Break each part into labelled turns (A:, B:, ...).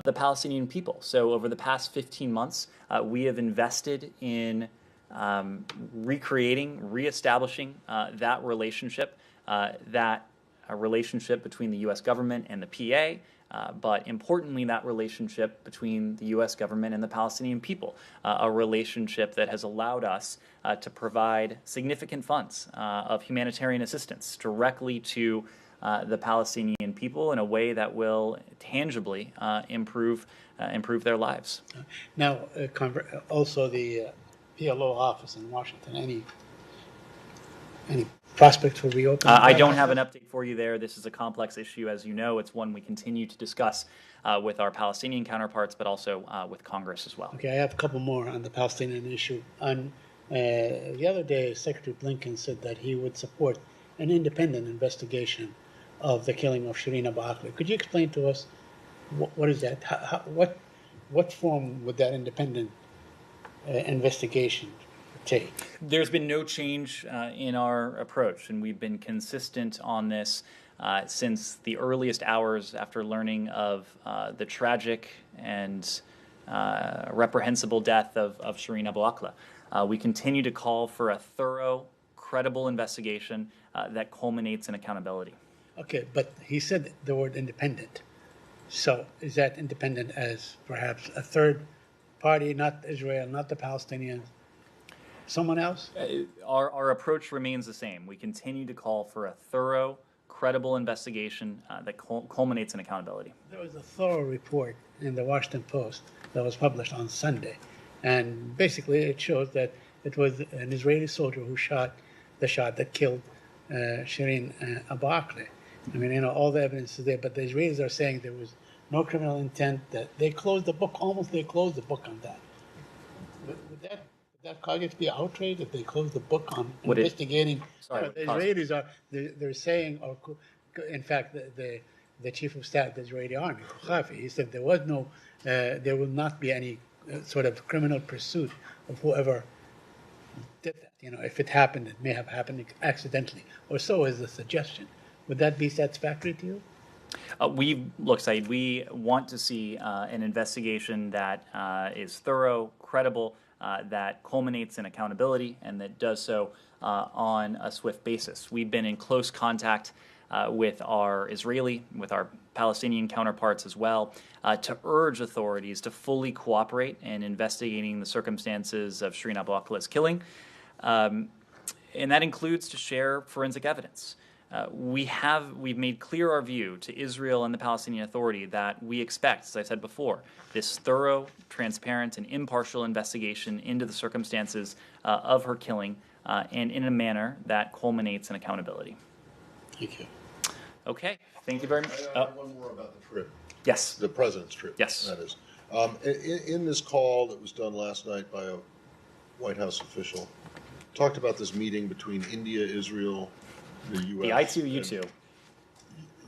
A: the Palestinian people. So over the past 15 months, we have invested in recreating, reestablishing that relationship, a relationship between the U.S. government and the PA, but importantly, that relationship between the U.S. government and the Palestinian people, a relationship that has allowed us to provide significant funds of humanitarian assistance directly to the Palestinian people in a way that will tangibly improve their lives.
B: Now, also the PLO office in Washington, any prospects for reopening?
A: I don't have an update for you there. This is a complex issue, as you know. It's one we continue to discuss with our Palestinian counterparts, but also with Congress as well.
B: Okay, I have a couple more on the Palestinian issue. The other day, Secretary Blinken said that he would support an independent investigation of the killing of Shireen Abu Akleh. Could you explain to us what is that? What form would that independent investigation take?
A: There's been no change in our approach, and we've been consistent on this since the earliest hours after learning of the tragic and reprehensible death of Shireen Abu Akleh. We continue to call for a thorough, credible investigation that culminates in accountability.
B: Okay, but he said the word independent. So is that independent as perhaps a third party, not Israel, not the Palestinians, someone else?
A: Our approach remains the same. We continue to call for a thorough, credible investigation that culminates in accountability.
B: There was a thorough report in the Washington Post that was published on Sunday, and basically it shows that it was an Israeli soldier who shot the shot that killed Shireen Abu Akleh. I mean, all the evidence is there, but the Israelis are saying there was no criminal intent, that they closed the book on that. Would that cause you to be outraged if they closed the book on investigating? The Israelis they're saying, or in fact, the chief of staff of the Israeli army, Khafi, he said there will not be any sort of criminal pursuit of whoever did that. If it happened, it may have happened accidentally, or so is the suggestion. Would that be satisfactory to you?
A: Saeed, we want to see an investigation that is thorough, credible, that culminates in accountability, and that does so on a swift basis. We've been in close contact with our Palestinian counterparts as well, to urge authorities to fully cooperate in investigating the circumstances of Shireen Abu Akleh's killing, and that includes to share forensic evidence. We've made clear our view to Israel and the Palestinian Authority that we expect, as I said before, this thorough, transparent, and impartial investigation into the circumstances of her killing, and in a manner that culminates in accountability.
B: Thank you.
A: Okay, thank you very much.
C: I have one more about the trip.
A: Yes.
C: The president's trip.
A: Yes.
C: That is. In this call that was done last night by a White House official, talked about this meeting between India, Israel, the U.S.
A: The I2U2.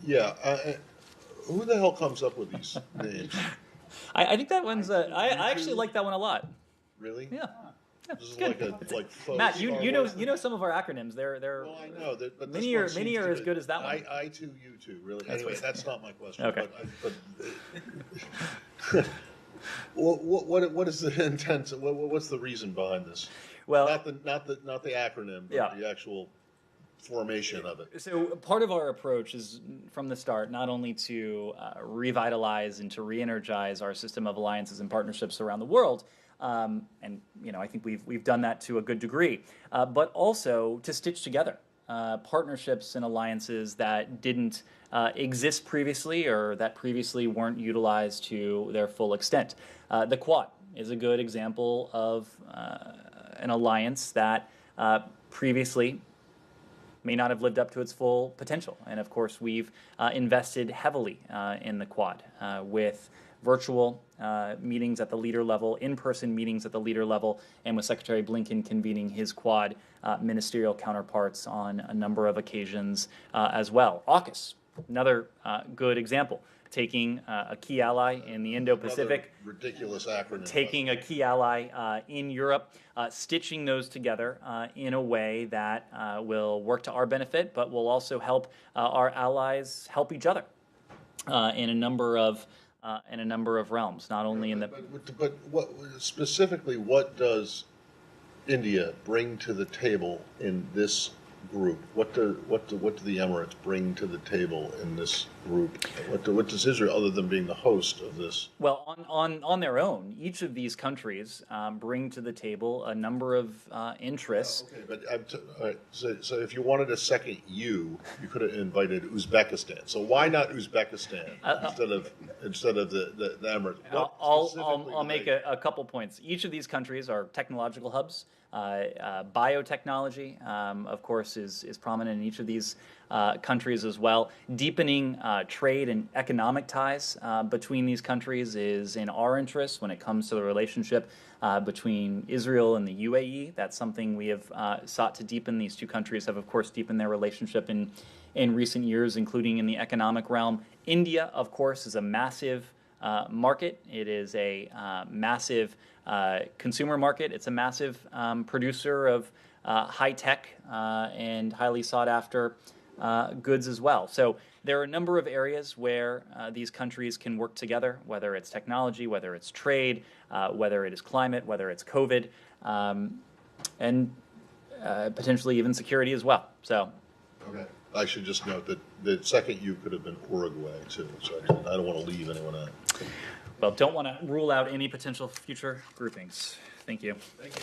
C: Yeah. Who the hell comes up with these names?
A: I think that one's. I actually like that one a lot.
C: Really?
A: Yeah.
C: This is like
A: Matt, you know some of our acronyms. They're
C: well, I know that, but
A: many are as good as that one.
C: I2U2, really. Anyway, that's not my question.
A: Okay.
C: But what is the intent? What's the reason behind this?
A: Well,
C: not the acronym, but the actual formation of it.
A: So part of our approach is from the start not only to revitalize and to re-energize our system of alliances and partnerships around the world, and I think we've done that to a good degree, but also to stitch together partnerships and alliances that didn't exist previously, or that previously weren't utilized to their full extent. The Quad is a good example of an alliance that previously may not have lived up to its full potential. And of course, we've invested heavily in the Quad with virtual meetings at the leader level, in-person meetings at the leader level, and with Secretary Blinken convening his Quad ministerial counterparts on a number of occasions as well. AUKUS, another good example. Taking a key ally in the Indo-Pacific,
C: ridiculous acronym,
A: taking a key ally in Europe, stitching those together in a way that will work to our benefit, but will also help our allies help each other in a number of in a number of realms, not only in the...
C: But what specifically, what does India bring to the table in this group? What do the Emirates bring to the table in this group? What does Israel, other than being the host of this?
A: Well, on their own, each of these countries bring to the table a number of interests.
C: Okay, but all right, so if you wanted a second you could have invited Uzbekistan. So why not Uzbekistan instead of the Emirates?
A: I'll make a couple points. Each of these countries are technological hubs. Biotechnology, of course, is prominent in each of these countries as well. Deepening trade and economic ties between these countries is in our interest when it comes to the relationship between Israel and the UAE. That's something we have sought to deepen. These two countries have, of course, deepened their relationship in recent years, including in the economic realm. India, of course, is a massive market. It is a massive consumer market. It's a massive producer of high-tech and highly sought-after goods as well. So there are a number of areas where these countries can work together, whether it's technology, whether it's trade, whether it is climate, whether it's COVID, and potentially even security as well. So,
C: okay. I should just note that the second you could have been Uruguay too, so I don't want to leave anyone out.
A: Well, don't want to rule out any potential future groupings. Thank you.
C: Thank you.